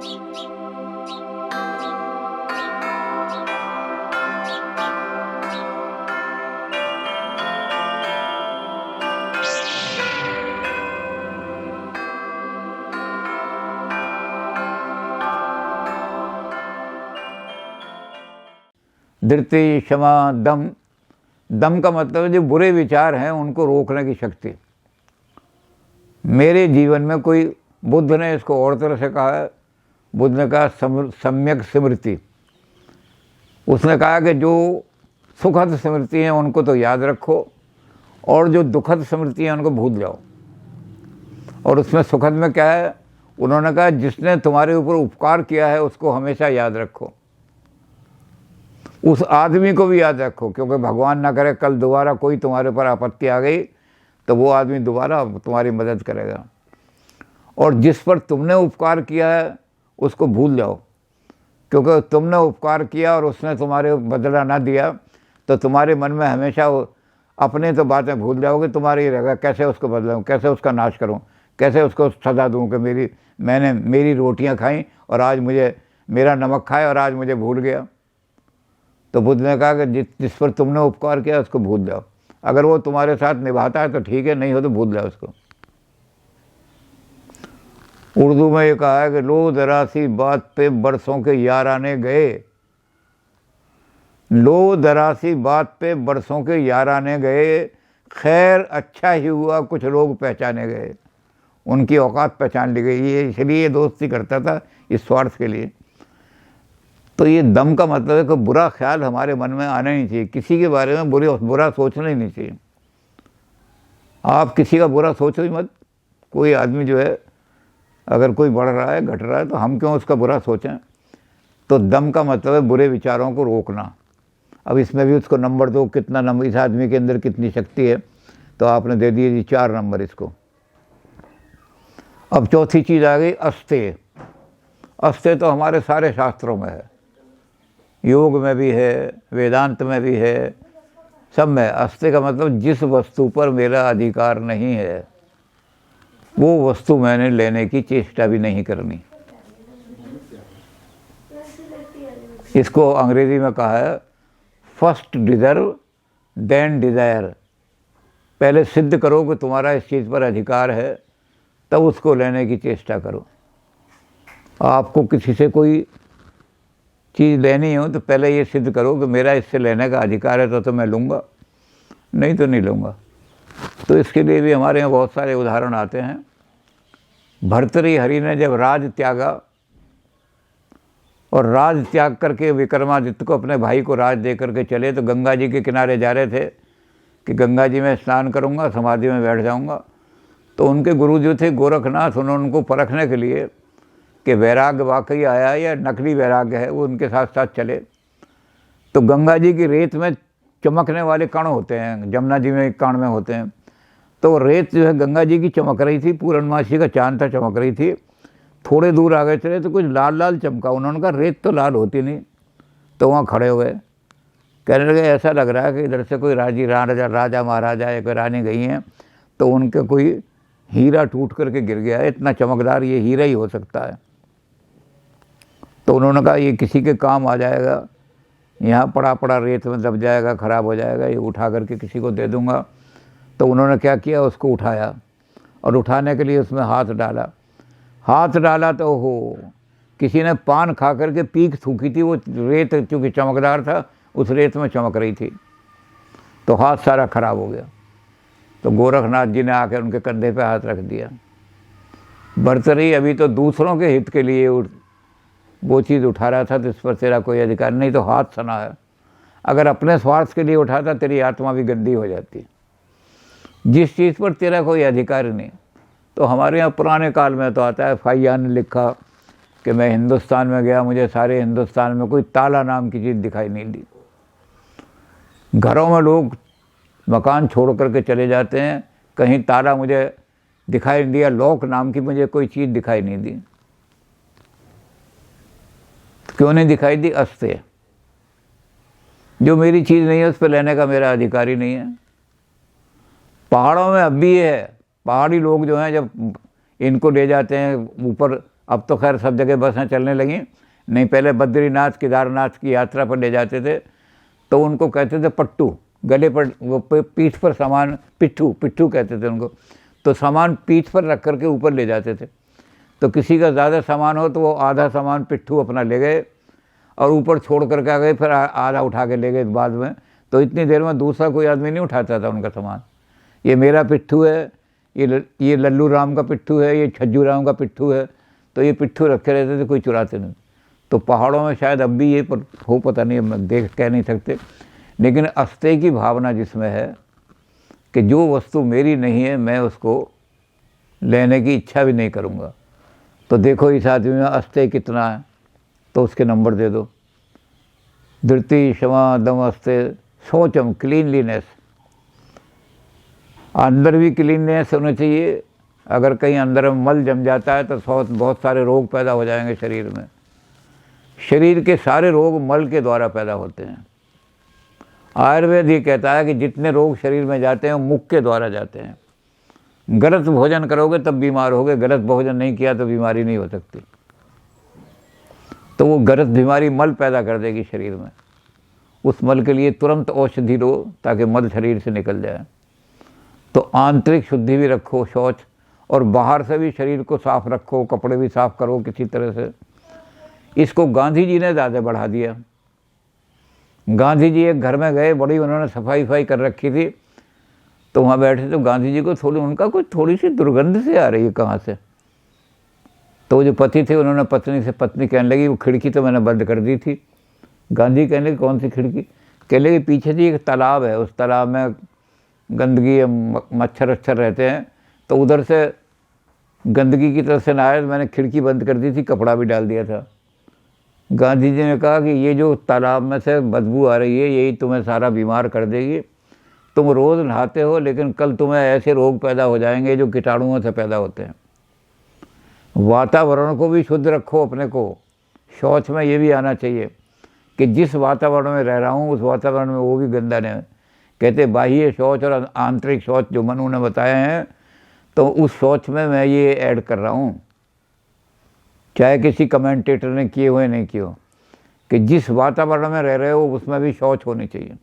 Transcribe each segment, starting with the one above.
धृति, क्षमा, दम। दम का मतलब जो बुरे विचार हैं उनको रोकने की शक्ति। मेरे जीवन में कोई, बुद्ध ने इसको और तरह से कहा है। बुद्ध ने कहा सम्यक स्मृति। उसने कहा कि जो सुखद स्मृति हैं उनको तो याद रखो और जो दुखद स्मृति हैं उनको भूल जाओ। और उसमें सुखद में क्या है? उन्होंने कहा जिसने तुम्हारे ऊपर उपकार किया है उसको हमेशा याद रखो, उस आदमी को भी याद रखो, क्योंकि भगवान ना करे कल दोबारा कोई तुम्हारे ऊपर आपत्ति आ गई तो वो आदमी दोबारा तुम्हारी मदद करेगा। और जिस पर तुमने उपकार किया है उसको भूल जाओ, क्योंकि तुमने उपकार किया और उसने तुम्हारे बदला ना दिया तो तुम्हारे मन में हमेशा अपने तो बातें भूल जाओगे, तुम्हारी रहेगा कैसे उसको बदलाऊँ, कैसे उसका नाश करूँ, कैसे उसको सजा दूँ कि मैंने मेरी रोटियाँ खाई और आज मुझे मेरा नमक खाए और आज मुझे भूल गया। तो बुद्ध ने कहा कि जिस पर तुमने उपकार किया उसको भूल जाओ। अगर वो तुम्हारे साथ निभाता है तो ठीक है, नहीं हो तो भूल जाओ उसको। उर्दू में ये कहा है कि लो जरा सी बात पे बरसों के यार आने गए, लो जरा सी बात पे बरसों के यार आने गए, खैर अच्छा ही हुआ कुछ लोग पहचाने गए। उनकी औकात पहचान ली गई। ये इसलिए दोस्ती करता था, इस स्वार्थ के लिए। तो ये दम का मतलब है कि बुरा ख्याल हमारे मन में आना नहीं चाहिए, किसी के बारे में बुरा सोचना ही नहीं चाहिए। आप किसी का बुरा सोचो ही मत। कोई आदमी जो है अगर कोई बढ़ रहा है, घट रहा है, तो हम क्यों उसका बुरा सोचें। तो दम का मतलब है बुरे विचारों को रोकना। अब इसमें भी उसको नंबर दो, कितना नंबर, इस आदमी के अंदर कितनी शक्ति है। तो आपने दे दिए जी 4 नंबर इसको। अब चौथी चीज़ आ गई अस्ते। अस्ते तो हमारे सारे शास्त्रों में है, योग में भी है, वेदांत में भी है, सब में। अस्ते का मतलब जिस वस्तु पर मेरा अधिकार नहीं है वो वस्तु मैंने लेने की चेष्टा भी नहीं करनी। इसको अंग्रेजी में कहा है फर्स्ट डिजर्व देन डिज़ायर। पहले सिद्ध करो कि तुम्हारा इस चीज़ पर अधिकार है, तब उसको लेने की चेष्टा करो। आपको किसी से कोई चीज़ लेनी हो तो पहले ये सिद्ध करो कि मेरा इससे लेने का अधिकार है, तो मैं लूँगा, नहीं तो नहीं लूँगा। तो इसके लिए भी हमारे यहाँ बहुत सारे उदाहरण आते हैं। भर्तृहरि ने जब राज त्यागा और राज त्याग करके विक्रमादित्य को, अपने भाई को राज दे करके चले, तो गंगा जी के किनारे जा रहे थे कि गंगा जी में स्नान करूँगा, समाधि में बैठ जाऊँगा। तो उनके गुरु जो थे गोरखनाथ, उन्होंने उनको परखने के लिए कि वैराग्य वाकई आया या नकली वैराग्य है, वो उनके साथ साथ चले। तो गंगा जी की रेत में चमकने वाले कण होते हैं, जमुना जी में एक कण में होते हैं। तो रेत जो है गंगा जी की चमक रही थी, पूर्णमासी का चांद था, चमक रही थी। थोड़े दूर आगे चले तो कुछ लाल लाल चमका। उन्होंने कहा रेत तो लाल होती नहीं। तो वहाँ खड़े हो गए, कहने लगे ऐसा लग रहा है कि इधर से कोई राजा महाराजा या कोई रानी गई हैं, तो उनके कोई हीरा टूट करके गिर गया है, इतना चमकदार ये हीरा ही हो सकता है। तो उन्होंने कहा ये किसी के काम आ जाएगा, यहाँ पड़ा पड़ा रेत में दब जाएगा, ख़राब हो जाएगा, ये उठा करके किसी को दे दूँगा। तो उन्होंने क्या किया, उसको उठाया और उठाने के लिए उसमें हाथ डाला तो हो, किसी ने पान खा करके पीक थूकी थी। वो रेत चूँकि चमकदार था, उस रेत में चमक रही थी, तो हाथ सारा खराब हो गया। तो गोरखनाथ जी ने आकर उनके कंधे पे हाथ रख दिया। भर्तृहरि अभी तो दूसरों के हित के लिए वो चीज़ उठा रहा था, तो इस पर तेरा कोई अधिकार नहीं। तो हाथ सना है, अगर अपने स्वार्थ के लिए उठाता तेरी आत्मा भी गंदी हो जाती। जिस चीज़ पर तेरा कोई अधिकार नहीं। तो हमारे यहाँ पुराने काल में तो आता है, फाइया ने लिखा कि मैं हिंदुस्तान में गया, मुझे सारे हिंदुस्तान में कोई ताला नाम की चीज़ दिखाई नहीं दी। घरों में लोग मकान छोड़ करके चले जाते हैं, कहीं ताला मुझे दिखाई नहीं दिया, लॉक नाम की मुझे कोई चीज़ दिखाई नहीं दी। क्यों नहीं दिखाई दी? अस्ते, जो मेरी चीज़ नहीं है उस पर लेने का मेरा अधिकार ही नहीं है। पहाड़ों में अब भी ये है, पहाड़ी लोग जो हैं जब इनको ले जाते हैं ऊपर अब तो खैर सब जगह बसें चलने लगी, नहीं पहले बद्रीनाथ केदारनाथ की यात्रा पर ले जाते थे तो उनको कहते थे पट्टू, गले पर वो पीठ पर सामान, पिट्ठू पिट्ठू कहते थे उनको, तो सामान पीठ पर रख करके ऊपर ले जाते थे। तो किसी का ज़्यादा सामान हो तो वो आधा सामान पिट्ठू अपना ले गए और ऊपर छोड़ करके आ गए, फिर आधा उठा के ले गए बाद में। तो इतनी देर में दूसरा कोई आदमी नहीं उठाता था उनका सामान। ये मेरा पिट्ठू है, ये लल्लू राम का पिट्ठू है, ये छज्जू राम का पिट्ठू है, तो ये पिट्ठू रखे रहते थे, कोई चुराते नहीं। तो पहाड़ों में शायद अब भी ये हो, पता नहीं, हम देख कह नहीं सकते, लेकिन अस्तेय की भावना जिसमें है कि जो वस्तु मेरी नहीं है मैं उसको लेने की इच्छा भी नहीं करूँगा। तो देखो इस आदमी में अस्तेय कितना है, तो उसके नंबर दे दो। धृति क्षमा दम अस्तेय शौचम, क्लीनलीनेस, अंदर भी क्लीननेस होना चाहिए। अगर कहीं अंदर में मल जम जाता है तो बहुत सारे रोग पैदा हो जाएंगे शरीर में। शरीर के सारे रोग मल के द्वारा पैदा होते हैं। आयुर्वेद ये कहता है कि जितने रोग शरीर में जाते हैं वो मुख के द्वारा जाते हैं। गलत भोजन करोगे तब बीमार होगे, गलत भोजन नहीं किया तो बीमारी नहीं हो सकती। तो वो गलत बीमारी मल पैदा कर देगी शरीर में। उस मल के लिए तुरंत औषधि लो ताकि मल शरीर से निकल जाए। तो आंतरिक शुद्धि भी रखो, शौच, और बाहर से भी शरीर को साफ रखो, कपड़े भी साफ करो किसी तरह से। इसको गांधी जी ने ज़्यादा बढ़ा दिया। गांधी जी एक घर में गए, बड़ी उन्होंने सफाई कर रखी थी, तो वहाँ बैठे तो गांधी जी को उनका कुछ थोड़ी सी दुर्गंध से आ रही है कहाँ से। तो जो पति थे उन्होंने पत्नी कहने लगी वो खिड़की तो मैंने बंद कर दी थी। गांधी कहने लगे कौन सी खिड़की? कह लगे पीछे जी एक तालाब है, उस तालाब में गंदगी मच्छर वच्छर रहते हैं, तो उधर से गंदगी की तरफ से ना आए, मैंने खिड़की बंद कर दी थी, कपड़ा भी डाल दिया था। गांधी जी ने कहा कि ये जो तालाब में से बदबू आ रही है यही तुम्हें सारा बीमार कर देगी। तुम रोज़ नहाते हो लेकिन कल तुम्हें ऐसे रोग पैदा हो जाएंगे जो कीटाणुओं से पैदा होते हैं। वातावरण को भी शुद्ध रखो अपने को। शौच में ये भी आना चाहिए कि जिस वातावरण में रह रहा हूँ उस वातावरण में वो भी गंदा नहीं। कहते बाह्य शौच और आंतरिक शौच जो मनु ने बताए हैं, तो उस शौच में मैं ये ऐड कर रहा हूँ, चाहे किसी कमेंटेटर ने किए हुए नहीं किए हो, कि जिस वातावरण में रह रहे हो उसमें भी शौच होनी चाहिए।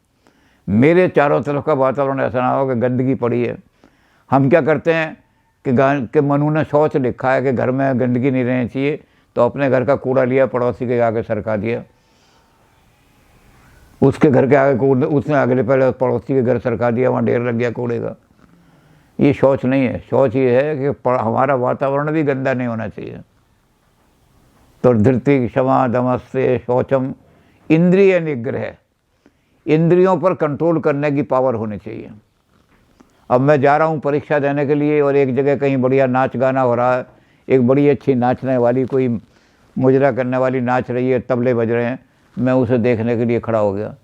मेरे चारों तरफ का वातावरण ऐसा ना हो कि गंदगी पड़ी है। हम क्या करते हैं कि मनु ने शौच लिखा है कि घर में गंदगी नहीं रहनी चाहिए, तो अपने घर का कूड़ा लिया, पड़ोसी के आगे सरका दिया, उसके घर के आगे उसने अगले पहले पड़ोसी के घर सरका दिया, वहाँ ढेर लग गया कूड़े का। ये शौच नहीं है। शौच ये है कि हमारा वातावरण भी गंदा नहीं होना चाहिए। तो धृति क्षमा दमस्ते शौचम, इंद्रिय निग्रह, इंद्रियों पर कंट्रोल करने की पावर होनी चाहिए। अब मैं जा रहा हूँ परीक्षा देने के लिए और एक जगह कहीं बढ़िया नाच गाना हो रहा है, एक बड़ी अच्छी नाचने वाली, कोई मुजरा करने वाली नाच रही है, तबले बज रहे हैं, मैं उसे देखने के लिए खड़ा हो गया,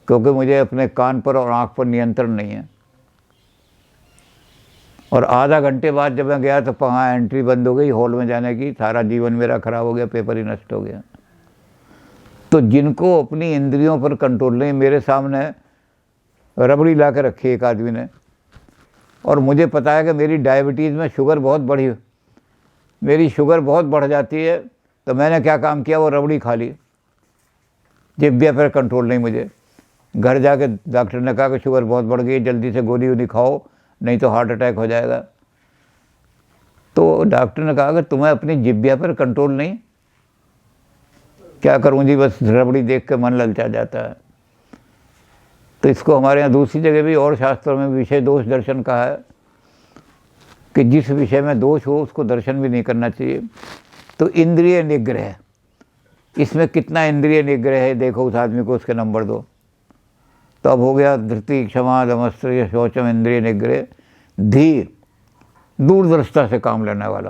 क्योंकि मुझे अपने कान पर और आँख पर नियंत्रण नहीं है। और आधा घंटे बाद जब मैं गया तो वहाँ एंट्री बंद हो गई हॉल में जाने की। सारा जीवन मेरा खराब हो गया, पेपर ही नष्ट हो गया। तो जिनको अपनी इंद्रियों पर कंट्रोल नहीं, मेरे सामने रबड़ी ला के रखी एक आदमी ने, और मुझे पता है कि मेरी डायबिटीज़ में शुगर बहुत बढ़ी, मेरी शुगर बहुत बढ़ जाती है, तो मैंने क्या काम किया, वो रबड़ी खा ली। जिब्बिया पर कंट्रोल नहीं मुझे। घर जाके डॉक्टर ने कहा कि शुगर बहुत बढ़ गई, जल्दी से गोली वोली खाओ नहीं तो हार्ट अटैक हो जाएगा। तो डॉक्टर ने कहा कि तुम्हें अपनी जिब्बिया पर कंट्रोल नहीं। क्या करूं जी, बस रबड़ी देख के मन ललचा जाता है। तो इसको हमारे यहाँ दूसरी जगह भी और शास्त्रों में विषय दोष दर्शन कहा है कि जिस विषय में दोष हो उसको दर्शन भी नहीं करना चाहिए। तो इंद्रिय निग्रह, इसमें कितना इंद्रिय निग्रह है देखो उस आदमी को, उसके नंबर दो। तो अब हो गया धृति क्षमा दमस्त्य शौचम इंद्रिय निग्रह। धीर, दूरदर्शिता से काम लेने वाला,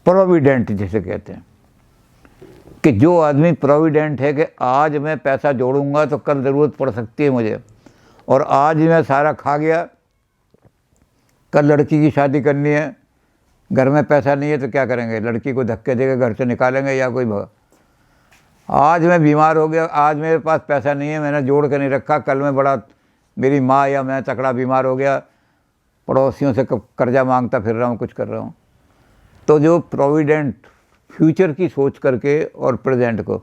प्रोविडेंट जिसे कहते हैं, कि जो आदमी प्रोविडेंट है कि आज मैं पैसा जोड़ूंगा तो कल ज़रूरत पड़ सकती है मुझे, और आज मैं सारा खा गया, कल लड़की की शादी करनी है, घर में पैसा नहीं है तो क्या करेंगे, लड़की को धक्के देकर घर से निकालेंगे या कोई भगा। आज मैं बीमार हो गया, आज मेरे पास पैसा नहीं है, मैंने जोड़ के नहीं रखा, कल मैं बड़ा, मेरी माँ या मैं तकड़ा बीमार हो गया, पड़ोसियों से कर्जा मांगता फिर रहा हूँ, कुछ कर रहा हूँ। तो जो प्रोविडेंट फ्यूचर की सोच करके और प्रेजेंट को,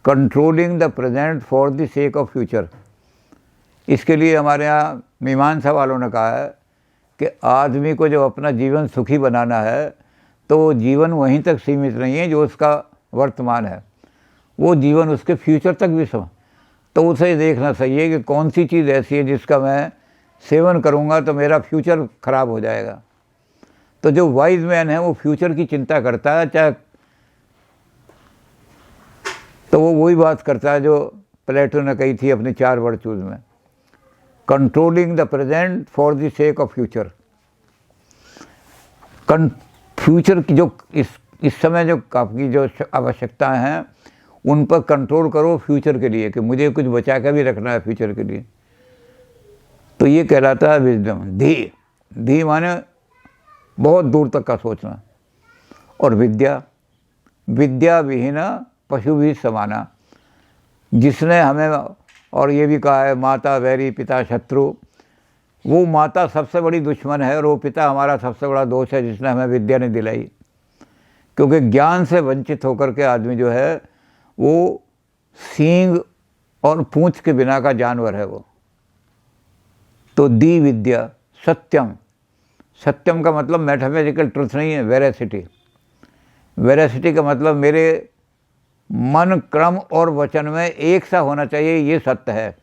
controlling the present for the sake of future, इसके लिए हमारे यहाँ मीमांसा वालों ने कहा है कि आदमी को जब अपना जीवन सुखी बनाना है तो वो जीवन वहीं तक सीमित नहीं है जो उसका वर्तमान है, वो जीवन उसके फ्यूचर तक भी तो उसे देखना चाहिए कि कौन सी चीज़ ऐसी है जिसका मैं सेवन करूँगा तो मेरा फ्यूचर ख़राब हो जाएगा। तो जो वाइज मैन है वो फ्यूचर की चिंता करता है, चाहे तो वो वही बात करता है जो प्लेटो ने कही थी अपनी 4 वर्चूज में, controlling the present for the sake of future. Future की जो इस समय जो आपकी जो आवश्यकताएं हैं उन पर कंट्रोल करो फ्यूचर के लिए, कि मुझे कुछ बचा कर भी रखना है फ्यूचर के लिए। तो ये कहलाता है विजडम। धी माने बहुत दूर तक का सोचना। और विद्या विहीन पशु भी समाना, जिसने हमें, और ये भी कहा है माता वैरी पिता शत्रु, वो माता सबसे बड़ी दुश्मन है और वो पिता हमारा सबसे बड़ा दोष है जिसने हमें विद्या नहीं दिलाई। क्योंकि ज्ञान से वंचित होकर के आदमी जो है वो सींग और पूंछ के बिना का जानवर है वो। तो दी विद्या सत्यम का मतलब मैथमेटिकल ट्रुथ नहीं है, वेरासिटी का मतलब मेरे मन क्रम और वचन में एक सा होना चाहिए, ये सत्य है।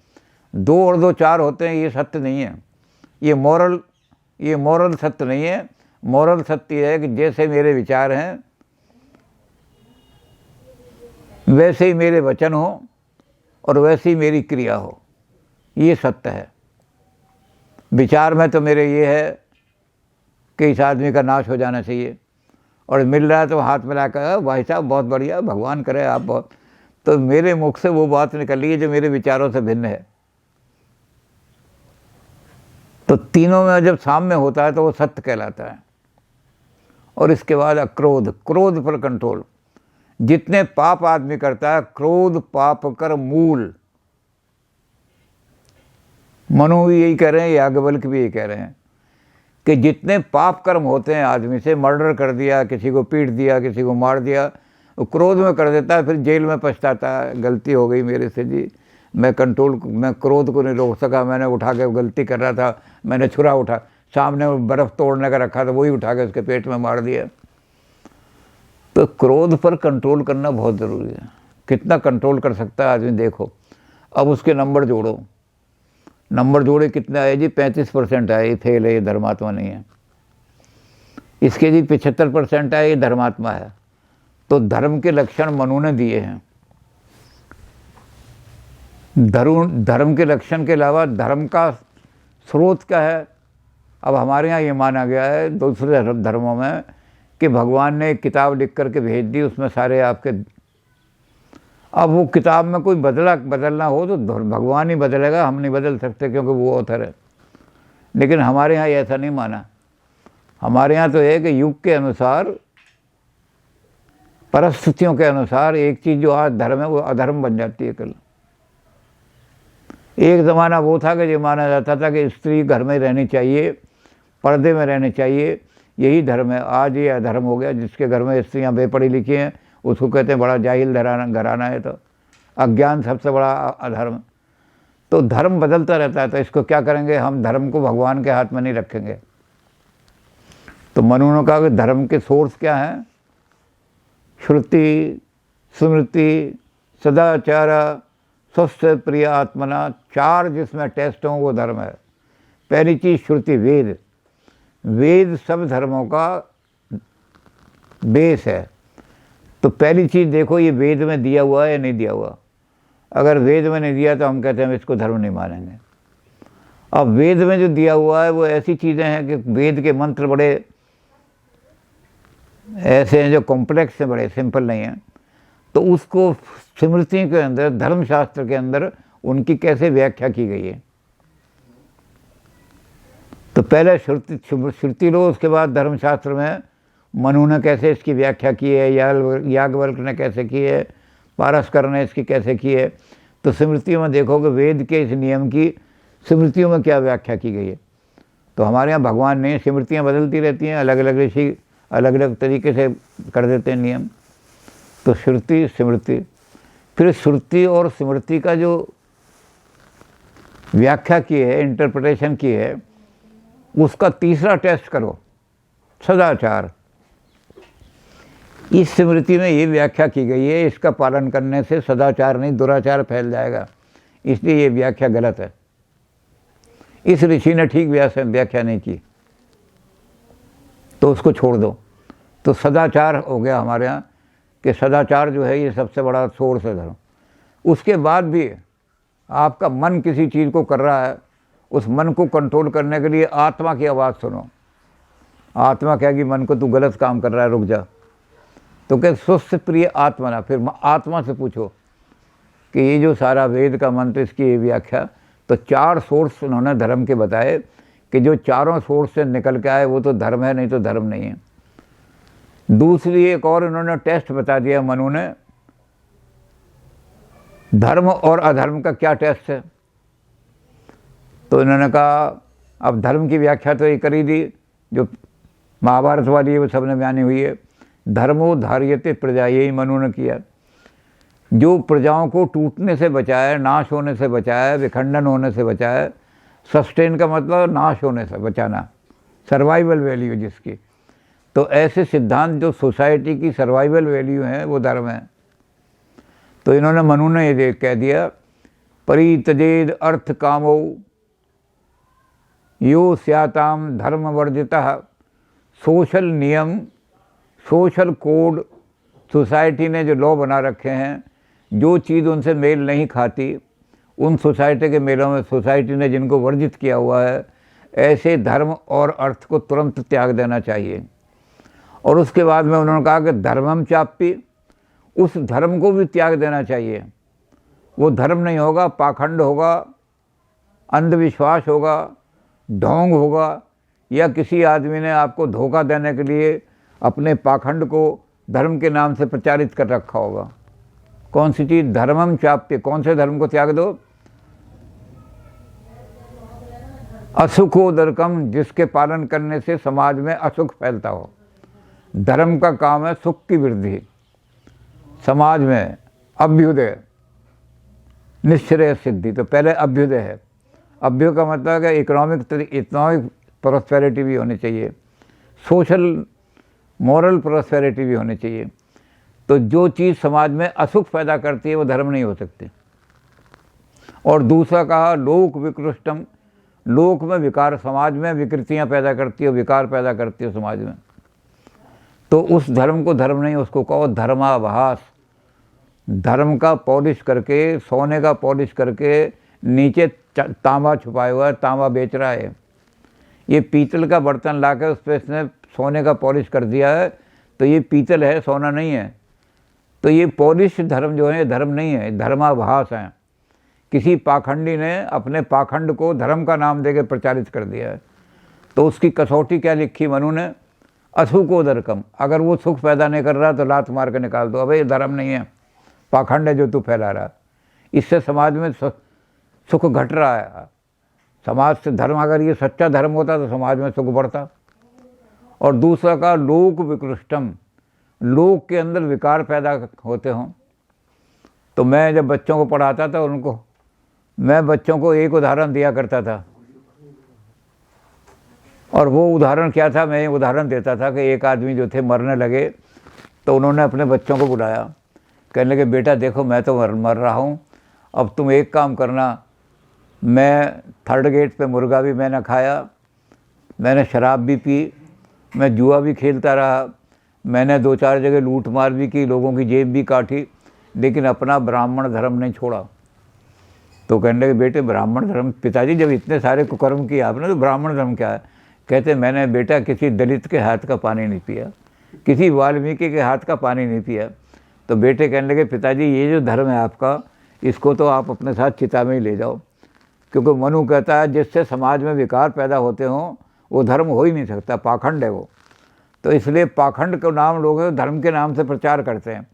2 और 2 4 होते हैं, ये सत्य नहीं है। ये मॉरल सत्य नहीं है। मॉरल सत्य है कि जैसे मेरे विचार हैं वैसे ही मेरे वचन हो और वैसे ही मेरी क्रिया हो, ये सत्य है। विचार में तो मेरे ये है कि इस आदमी का नाश हो जाना चाहिए, और मिल रहा है तो हाथ मिलाकर भाई साहब बहुत बढ़िया, भगवान करे आप बहुत, तो मेरे मुख से वो बात निकल रही है जो मेरे विचारों से भिन्न है। तो तीनों में जब साम्य होता है तो वो सत्य कहलाता है। और इसके बाद क्रोध पर कंट्रोल। जितने पाप आदमी करता है, क्रोध पाप कर मूल। मनु भी यही कह रहे हैं, याज्ञवल्क्य भी यही कह रहे हैं कि जितने पाप कर्म होते हैं आदमी से, मर्डर कर दिया, किसी को पीट दिया, किसी को मार दिया, वो क्रोध में कर देता है, फिर जेल में पछताता है, गलती हो गई मेरे से जी, मैं क्रोध को नहीं रोक सका, मैंने उठा के गलती कर रहा था, मैंने छुरा उठा, सामने बर्फ़ तोड़ने का रखा था, वही उठा के उसके पेट में मार दिया। तो क्रोध पर कंट्रोल करना बहुत ज़रूरी है। कितना कंट्रोल कर सकता है आदमी देखो। अब उसके नंबर जोड़े कितना है जी? 35% है, ये फेल है, ये धर्मात्मा नहीं है। इसके जी 75% है, ये धर्मात्मा है। तो धर्म के लक्षण मनु ने दिए हैं। धर्म के लक्षण के अलावा धर्म का स्रोत क्या है? अब हमारे यहाँ ये माना गया है दूसरे धर्मों में कि भगवान ने एक किताब लिख करके भेज दी, उसमें सारे आपके, अब वो किताब में कोई बदलना हो तो भगवान ही बदलेगा, हम नहीं बदल सकते क्योंकि वो ऑथर है। लेकिन हमारे यहाँ ऐसा नहीं माना। हमारे यहाँ तो है कि युग के अनुसार, परिस्थितियों के अनुसार एक चीज़ जो आज धर्म है वो अधर्म बन जाती है कल। एक ज़माना वो था कि ये माना जाता था कि स्त्री घर में रहनी चाहिए, पर्दे में रहनी चाहिए, यही धर्म है। आज ये अधर्म हो गया। जिसके घर में स्त्रियाँ बेपढ़ी लिखी हैं उसको कहते हैं बड़ा जाहिल घराना है। तो अज्ञान सबसे बड़ा अधर्म। तो धर्म बदलता रहता है, तो इसको क्या करेंगे? हम धर्म को भगवान के हाथ में नहीं रखेंगे। तो मनु ने कहा कि धर्म के सोर्स क्या हैं? श्रुति, स्मृति, सदाचार, स्वस्थ प्रिय आत्मना, 4 जिसमें टेस्ट हों वो धर्म है। पहली चीज़ श्रुति, वेद सब धर्मों का बेस है। तो पहली चीज़ देखो ये वेद में दिया हुआ है या नहीं दिया हुआ। अगर वेद में नहीं दिया तो हम कहते हैं हम इसको धर्म नहीं मानेंगे। अब वेद में जो दिया हुआ है वो ऐसी चीज़ें हैं कि वेद के मंत्र बड़े ऐसे हैं जो कॉम्प्लेक्स हैं, बड़े सिंपल नहीं हैं। तो उसको स्मृति के अंदर, धर्मशास्त्र के अंदर उनकी कैसे व्याख्या की गई है। तो पहले श्रुति लो, उसके बाद धर्मशास्त्र में मनु ने कैसे इसकी व्याख्या की है, याज्ञवल्क्य ने कैसे की है, पारस्कर ने इसकी कैसे की है। तो स्मृतियों में देखोगे वेद के इस नियम की स्मृतियों में क्या व्याख्या की गई है। तो हमारे यहाँ भगवान ने स्मृतियाँ बदलती रहती हैं, अलग अलग ऋषि अलग अलग तरीके से कर देते हैं नियम। तो श्रुति स्मृति, फिर श्रुति और स्मृति का जो व्याख्या की है, इंटरप्रिटेशन की है, उसका तीसरा टेस्ट करो, सदाचार। इस स्मृति में ये व्याख्या की गई है, इसका पालन करने से सदाचार नहीं दुराचार फैल जाएगा, इसलिए ये व्याख्या गलत है। इस ऋषि ने ठीक व्याख्या नहीं की, तो उसको छोड़ दो। तो सदाचार हो गया हमारे यहाँ कि सदाचार जो है ये सबसे बड़ा सोर्स है धर्म। उसके बाद भी आपका मन किसी चीज़ को कर रहा है, उस मन को कंट्रोल करने के लिए आत्मा की आवाज़ सुनो। आत्मा कहेगी मन को तू गलत काम कर रहा है, रुक जा। तो क्या स्वस्थ प्रिय आत्मा ना, फिर आत्मा से पूछो कि ये जो सारा वेद का मंत्र, इसकी ये व्याख्या। तो 4 सोर्स उन्होंने धर्म के बताए कि जो चारों सोर्स से निकल के आए वो तो धर्म है, नहीं तो धर्म नहीं है। दूसरी एक और उन्होंने टेस्ट बता दिया मनु ने, धर्म और अधर्म का क्या टेस्ट है। तो इन्होंने कहा अब धर्म की व्याख्या तो ये कर ही दी, जो महाभारत वाली है वो सबने बयानी हुई है। धर्मो धार्यते प्रजा, यही मनु ने किया। जो प्रजाओं को टूटने से बचाए, नाश होने से बचाए, विखंडन होने से बचाए। सस्टेन का मतलब नाश होने से बचाना, सर्वाइवल वैल्यू जिसकी। तो ऐसे सिद्धांत जो सोसाइटी की सर्वाइवल वैल्यू हैं वो धर्म है। तो इन्होंने मनु ने ये कह दिया, परित्यजेद अर्थ कामो यो स्याताम धर्म वर्जितः। सोशल नियम, सोशल कोड, सोसाइटी ने जो लॉ बना रखे हैं, जो चीज़ उनसे मेल नहीं खाती, उन सोसाइटी के मेलों में सोसाइटी ने जिनको वर्जित किया हुआ है, ऐसे धर्म और अर्थ को तुरंत त्याग देना चाहिए। और उसके बाद में उन्होंने कहा कि धर्मम चापी, उस धर्म को भी त्याग देना चाहिए। वो धर्म नहीं होगा, पाखंड होगा, अंधविश्वास होगा, ढोंग होगा, या किसी आदमी ने आपको धोखा देने के लिए अपने पाखंड को धर्म के नाम से प्रचारित कर रखा होगा। कौन सी चीज़? धर्मम चाप्य। कौन से धर्म को त्याग दो? असुखोदरकम, जिसके पालन करने से समाज में असुख फैलता हो। धर्म का काम है सुख की वृद्धि, समाज में अभ्युदय, निश्चय सिद्धि। तो पहले अभ्युदय है। अभ्युदय का मतलब है इकोनॉमिक प्रॉस्पेरिटी भी होनी चाहिए, सोशल मॉरल प्रॉस्पेरिटी भी होनी चाहिए। तो जो चीज़ समाज में असुख पैदा करती है वो धर्म नहीं हो सकती। और दूसरा कहा लोक विकृष्टम, लोक में विकार, समाज में विकृतियां पैदा करती है, विकार पैदा करती है समाज में। तो उस धर्म को धर्म नहीं, उसको कहो धर्माभास। धर्म का पॉलिश करके, सोने का पॉलिश करके नीचे तांबा छुपाया हुआ है, तांबा बेच रहा है। ये पीतल का बर्तन लाकर उस पर इसने सोने का पॉलिश कर दिया है, तो ये पीतल है, सोना नहीं है। तो ये पॉलिश धर्म जो है धर्म नहीं है, धर्माभास है। किसी पाखंडी ने अपने पाखंड को धर्म का नाम देकर प्रचारित कर दिया है। तो उसकी कसौटी क्या लिखी मनु ने? असुखोदरकम। अगर वो सुख पैदा नहीं कर रहा तो लात मार के निकाल दो, अबे ये धर्म नहीं है, पाखंड है जो तू फैला रहा। इससे समाज में सुख घट रहा है। समाज से धर्म, अगर ये सच्चा धर्म होता तो समाज में सुख बढ़ता। और दूसरा का लोक विकृष्टम, लोक के अंदर विकार पैदा होते हों। तो मैं जब बच्चों को पढ़ाता था उनको, मैं बच्चों को एक उदाहरण दिया करता था। और वो उदाहरण क्या था? मैं उदाहरण देता था कि एक आदमी जो थे मरने लगे, तो उन्होंने अपने बच्चों को बुलाया, कहने लगे बेटा देखो मैं तो मर रहा हूँ, अब तुम एक काम करना, मैं 3rd गेट पे मुर्गा भी मैंने खाया, मैंने शराब भी पी, मैं जुआ भी खेलता रहा, मैंने 2-4 जगह लूट मार भी की, लोगों की जेब भी काटी, लेकिन अपना ब्राह्मण धर्म नहीं छोड़ा। तो कहने लगे बेटे ब्राह्मण धर्म, पिताजी जब इतने सारे कुकर्म किए आपने तो ब्राह्मण धर्म क्या है? कहते मैंने बेटा किसी दलित के हाथ का पानी नहीं पिया, किसी वाल्मीकि के हाथ का पानी नहीं पिया। तो बेटे कहने लगे पिताजी ये जो धर्म है आपका, इसको तो आप अपने साथ चिता में ही ले जाओ, क्योंकि मनु कहता है जिससे समाज में विकार पैदा होते हों वो धर्म हो ही नहीं सकता, पाखंड है वो। तो इसलिए पाखंड को नाम लोग धर्म के नाम से प्रचार करते हैं।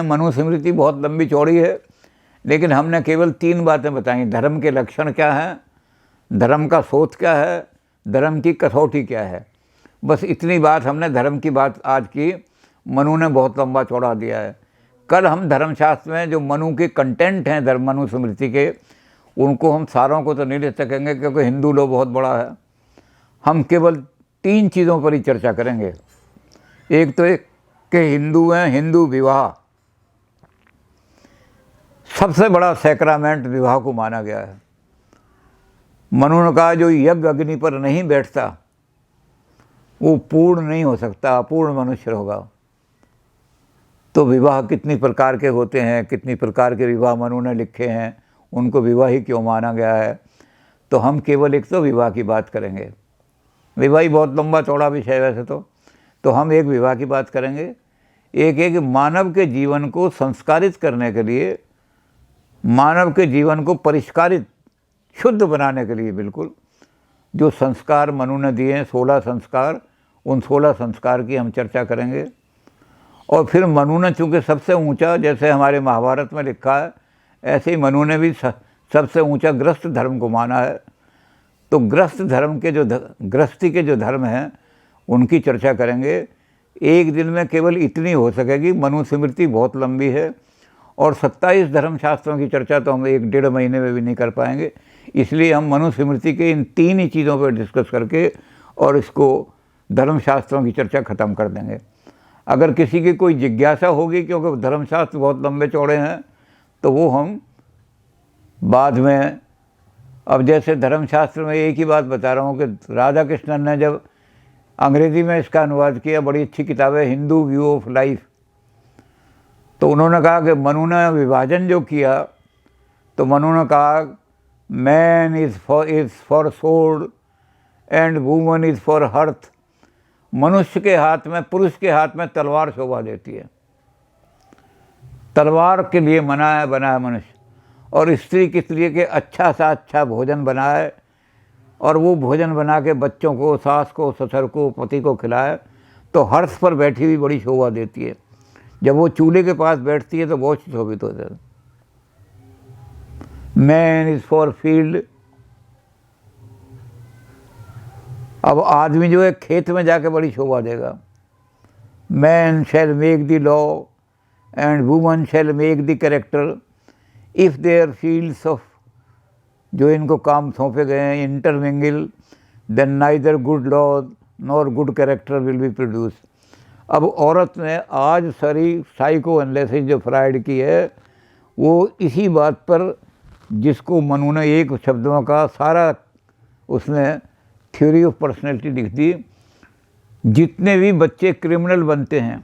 मनु स्मृति बहुत लंबी चौड़ी है, लेकिन हमने केवल 3 बातें बताई। धर्म के लक्षण क्या हैं, धर्म का स्रोत क्या है, धर्म की कसौटी क्या है। बस इतनी बात हमने धर्म की बात आज की, मनु ने बहुत लंबा चौड़ा दिया है। कल हम धर्मशास्त्र में जो मनु के कंटेंट हैं, धर्म मनु स्मृति के, उनको हम सारों को तो नहीं ले सकेंगे क्योंकि हिंदू लोग बहुत बड़ा है। हम केवल 3 चीज़ों पर ही चर्चा करेंगे। एक तो एक कि हिंदू हैं, हिंदू विवाह सबसे बड़ा सैक्रामेंट विवाह को माना गया है। मनु ने कहा जो यज्ञ अग्नि पर नहीं बैठता वो पूर्ण नहीं हो सकता, अपूर्ण मनुष्य होगा। तो विवाह कितनी प्रकार के होते हैं, कितनी प्रकार के विवाह मनु ने लिखे हैं, उनको विवाह ही क्यों माना गया है। तो हम केवल एक तो विवाह की बात करेंगे। विवाह ही बहुत लंबा चौड़ा विषय है वैसे तो हम एक विवाह की बात करेंगे। एक मानव के जीवन को संस्कारित करने के लिए, मानव के जीवन को परिष्कारित शुद्ध बनाने के लिए बिल्कुल जो संस्कार मनु ने दिए हैं, 16 संस्कार, उन 16 संस्कार की हम चर्चा करेंगे। और फिर मनु ने चूँकि सबसे ऊंचा, जैसे हमारे महाभारत में लिखा है, ऐसे ही मनु ने भी सबसे ऊंचा गृहस्थ धर्म को माना है। तो गृहस्थ धर्म के जो गृहस्थी के जो धर्म हैं उनकी चर्चा करेंगे। एक दिन में केवल इतनी हो सकेगी, मनु स्मृति बहुत लंबी है और 27 धर्मशास्त्रों की चर्चा तो हम 1-1.5 महीने में भी नहीं कर पाएंगे। इसलिए हम मनु स्मृति के इन 3 ही चीज़ों पर डिस्कस करके और इसको धर्मशास्त्रों की चर्चा ख़त्म कर देंगे। अगर किसी की कोई जिज्ञासा होगी, क्योंकि धर्मशास्त्र बहुत लंबे चौड़े हैं, तो वो हम बाद में, अब जैसे धर्मशास्त्र में एक ही बात बता रहा हूँ कि राधा कृष्णन ने जब अंग्रेज़ी में इसका अनुवाद किया, बड़ी अच्छी किताब है हिंदू व्यू ऑफ लाइफ, तो उन्होंने कहा कि मनु ने विभाजन जो किया, तो मनु ने कहा man is for sword and woman is for hearth. मनुष्य के हाथ में, पुरुष के हाथ में तलवार शोभा देती है, तलवार के लिए बना है मनुष्य, और स्त्री किस लिए के अच्छा सा अच्छा भोजन बनाए और वो भोजन बना के बच्चों को, सास को, ससुर को, पति को खिलाए, तो हर्ष पर बैठी हुई बड़ी शोभा देती है। जब वो चूल्हे के पास बैठती है तो बहुत शोभित होता है। Man is for field. अब आदमी जो है खेत में जाके बड़ी शोभा देगा। Man shall make the law and woman shall make the character if their fields of, जो इनको काम सौंपे गए हैं, intermingle, then neither good law nor good character will be produce. अब औरत ने आज सारी साइको एनालिसिस जो फ्राइड की है वो इसी बात पर, जिसको मनु ने एक शब्दों का सारा उसने थ्योरी ऑफ पर्सनैलिटी लिख दी। जितने भी बच्चे क्रिमिनल बनते हैं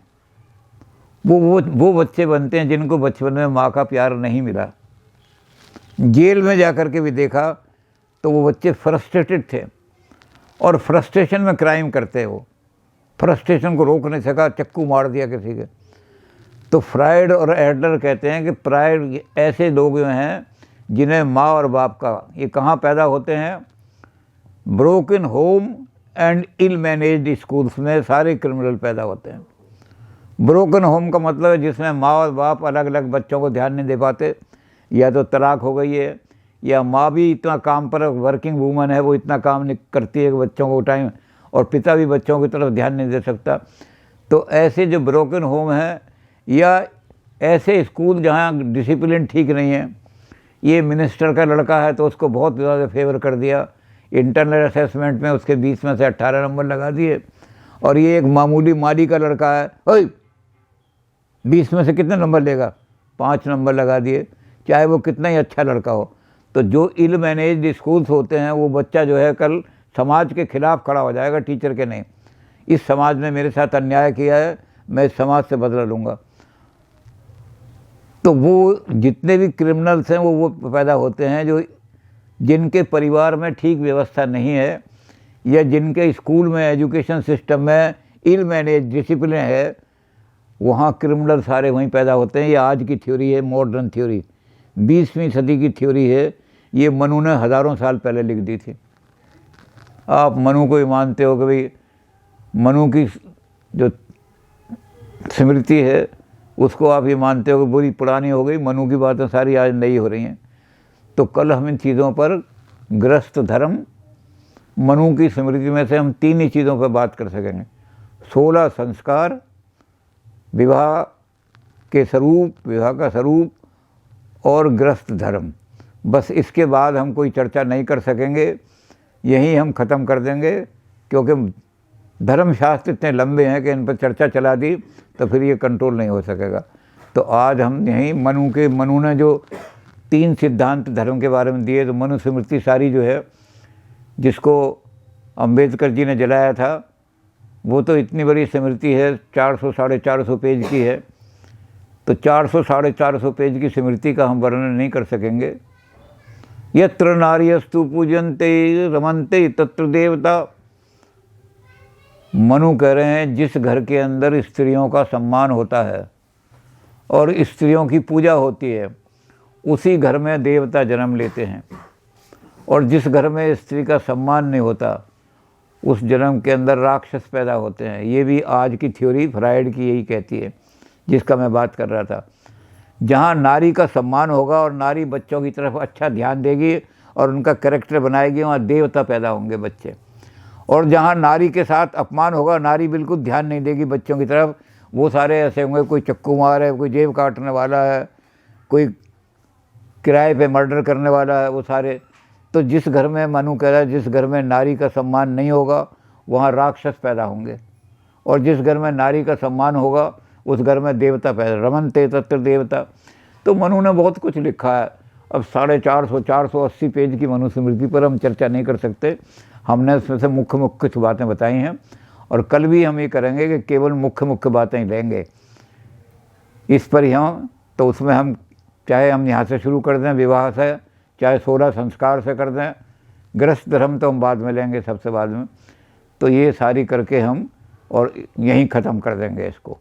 वो बच्चे बनते हैं जिनको बचपन में माँ का प्यार नहीं मिला। जेल में जा कर के भी देखा तो वो बच्चे फ्रस्ट्रेटेड थे और फ्रस्ट्रेशन में क्राइम करते हैं। वो फ्रस्ट्रेशन को रोक नहीं सका, चक्कू मार दिया किसी के। तो फ्राइड और एडलर कहते हैं कि प्राय ऐसे लोग हैं जिन्हें माँ और बाप का, ये कहाँ पैदा होते हैं, broken home and ill managed schools में सारे क्रिमिनल पैदा होते हैं। ब्रोकन होम का मतलब है जिसमें माँ और बाप अलग अलग बच्चों को ध्यान नहीं दे पाते, या तो तलाक हो गई है, या माँ भी इतना काम पर, वर्किंग वूमन है, वो इतना काम नहीं करती है कि बच्चों को टाइम, और पिता भी बच्चों की तरफ ध्यान नहीं दे सकता। तो ऐसे जो ब्रोकन होम हैं या ऐसे स्कूल जहाँ डिसिप्लिन ठीक नहीं है, ये मिनिस्टर का लड़का है तो उसको बहुत ज़्यादा फेवर कर दिया, इंटरनल असेसमेंट में उसके 20 में से 18 नंबर लगा दिए, और ये एक मामूली माली का लड़का है, ओए 20 में से कितने नंबर लेगा, 5 नंबर लगा दिए, चाहे वो कितना ही अच्छा लड़का हो। तो जो इल मैनेज्ड स्कूल्स होते हैं वो बच्चा जो है कल समाज के खिलाफ खड़ा हो जाएगा, टीचर के नहीं। इस समाज ने मेरे साथ अन्याय किया है, मैं इस समाज से बदला लूँगा। तो वो जितने भी क्रिमिनल्स हैं वो पैदा होते हैं जो, जिनके परिवार में ठीक व्यवस्था नहीं है, या जिनके स्कूल में, एजुकेशन सिस्टम में इल मैनेज डिसिप्लिन है, वहाँ क्रिमिनल सारे वहीं पैदा होते हैं। ये आज की थ्योरी है, मॉडर्न थ्योरी, 20वीं सदी की थ्योरी है। ये मनु ने हज़ारों साल पहले लिख दी थी। आप मनु को ही मानते हो कि भाई मनु की जो स्मृति है उसको आप ये मानते हो कि बुरी पुरानी हो गई, मनु की बातें सारी आज नई हो रही हैं। तो कल हम इन चीज़ों पर, गृहस्थ धर्म, मनु की स्मृति में से हम 3 ही चीज़ों पर बात कर सकेंगे, 16 संस्कार, विवाह के स्वरूप, विवाह का स्वरूप और गृहस्थ धर्म। बस इसके बाद हम कोई चर्चा नहीं कर सकेंगे, यहीं हम ख़त्म कर देंगे, क्योंकि धर्मशास्त्र इतने लंबे हैं कि इन पर चर्चा चला दी तो फिर ये कंट्रोल नहीं हो सकेगा। तो आज हम यहीं मनु ने जो 3 सिद्धांत धर्म के बारे में दिए, तो मनु स्मृति सारी जो है, जिसको अंबेडकर जी ने जलाया था, वो तो इतनी बड़ी स्मृति है, 400 साढ़े 400 पेज की है। तो 400 साढ़े 400 पेज की स्मृति का हम वर्णन नहीं कर सकेंगे। यत्र नार्यस्तु पूजन्ते रमन्ते तत्र देवता। मनु कह रहे हैं जिस घर के अंदर स्त्रियों का सम्मान होता है और स्त्रियों की पूजा होती है, उसी घर में देवता जन्म लेते हैं, और जिस घर में स्त्री का सम्मान नहीं होता, उस जन्म के अंदर राक्षस पैदा होते हैं। ये भी आज की थ्योरी फ्राइड की यही कहती है, जिसका मैं बात कर रहा था। जहाँ नारी का सम्मान होगा और नारी बच्चों की तरफ अच्छा ध्यान देगी और उनका कैरेक्टर बनाएगी, वहाँ देवता पैदा होंगे बच्चे। और जहाँ नारी के साथ अपमान होगा, नारी बिल्कुल ध्यान नहीं देगी बच्चों की तरफ, वो सारे ऐसे होंगे, कोई चक्कू मार है, कोई जेब काटने वाला है, कोई किराए पे मर्डर करने वाला है, वो सारे। तो जिस घर में, मनु कह रहा है, जिस घर में नारी का सम्मान नहीं होगा, वहाँ राक्षस पैदा होंगे, और जिस घर में नारी का सम्मान होगा, उस घर में देवता पैदा, रमन्ते तत्र देवता। तो मनु ने बहुत कुछ लिखा है। अब 450 480 पेज की मनु स्मृति पर हम चर्चा नहीं कर सकते। हमने उसमें से मुख्य कुछ बातें बताई हैं, और कल भी हम ये करेंगे कि केवल मुख्य बातें ही लेंगे इस पर ही हम। तो उसमें हम चाहे हम यहाँ से शुरू कर दें विवाह से, चाहे 16 संस्कार से कर दें, गृहस्थ धर्म तो हम बाद में लेंगे, सबसे बाद में। तो ये सारी करके हम और यहीं ख़त्म कर देंगे इसको।